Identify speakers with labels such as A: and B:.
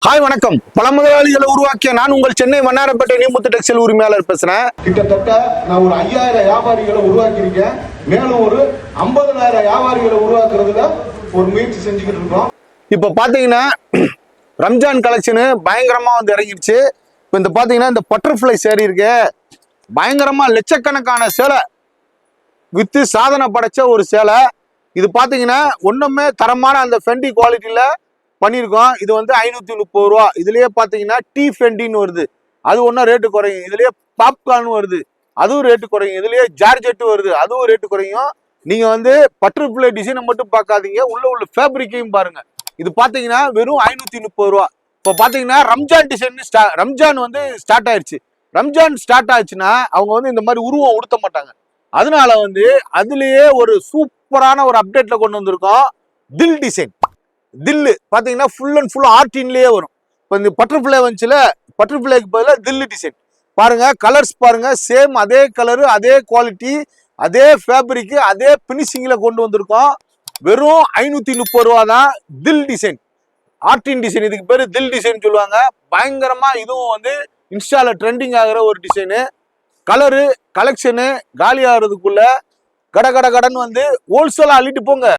A: Hi வணக்கம். பல முதலாளிகளை உருவாக்கிய நான் உங்கள் சென்னை வண்ணாரப்பேட்டை நீமுத்து டெக்ஸ்டைல் உரிமையாளர் பேசுறேன்.
B: கிட்டத்தட்ட நான் ஒரு 5000 வியாபாரிகளை உருவாக்கியிருக்கேன். மேலும் ஒரு 50000 வியாபாரிகளை உருவாக்குறதுல ஒரு முயற்சி செஞ்சுக்கிட்டு இருக்கோம்.
A: இப்ப பாத்தீங்கன்னா ரம்ஜான் கலெக்ஷனு பயங்கரமா வந்து இறங்கிடுச்சு. இப்ப இந்த பாத்தீங்கன்னா இந்த பட்டர்ஃபிளை சேரீ இருக்கு, பயங்கரமா லட்சக்கணக்கான சேலை வித்து சாதனை படைச்ச ஒரு சேலை. இது பாத்தீங்கன்னா ஒண்ணுமே தரமான அந்த ஃபெண்டி குவாலிட்டியில பண்ணியிருக்கோம். இது வந்து 530 ரூபா. இதுலயே பாத்தீங்கன்னா டீ ஃபெண்டின்னு வருது, அது ஒன்றும் ரேட்டு குறையும். இதுலயே பாப்கார்ன் வருது, அதுவும் ரேட்டு குறையும். இதுலயே ஜார்ஜெட்டு வருது, அதுவும் ரேட்டு குறையும். நீங்க வந்து பட்டர்ஃபிளை டிசைனை மட்டும் பார்க்காதீங்க, உள்ள ஃபேப்ரிக்கையும் பாருங்க. இது பாத்தீங்கன்னா வெறும் 530 ரூபா. இப்போ பாத்தீங்கன்னா ரம்ஜான் டிசைன் ரம்ஜான் வந்து ஸ்டார்ட் ஆயிடுச்சு. ரம்ஜான் ஸ்டார்ட் ஆச்சுன்னா அவங்க வந்து இந்த மாதிரி உருவம் உடுத்த மாட்டாங்க. அதனால வந்து அதுலயே ஒரு சூப்பரான ஒரு அப்டேட்ல கொண்டு வந்திருக்கோம். தில் டிசைன். தில்லு பாத்தீங்கன்னா ஃபுல் அண்ட் ஃபுல் ஆர்டின்லயே வரும். இப்போ இந்த பட்டர்ஃபிளை வந்துச்சுல, பட்டர்ஃபிளைக்கு பதிலாக தில்லு டிசைன் பாருங்க. கலர்ஸ் பாருங்க, சேம் அதே கலரு, அதே குவாலிட்டி, அதே ஃபேப்ரிக், அதே பினிஷிங்ல கொண்டு வந்திருக்கோம். வெறும் 530 ரூபா தான். தில் டிசைன், ஆர்டின் டிசைன், இதுக்கு பேரு தில் டிசைன் சொல்லுவாங்க. பயங்கரமா இதுவும் வந்து இன்ஸ்டால ட்ரெண்டிங் ஆகிற ஒரு டிசைனு. கலரு கலெக்ஷனு காலி ஆகிறதுக்குள்ள கட கட கடன்னு வந்து ஹோல்சேலா அள்ளிட்டு போங்க.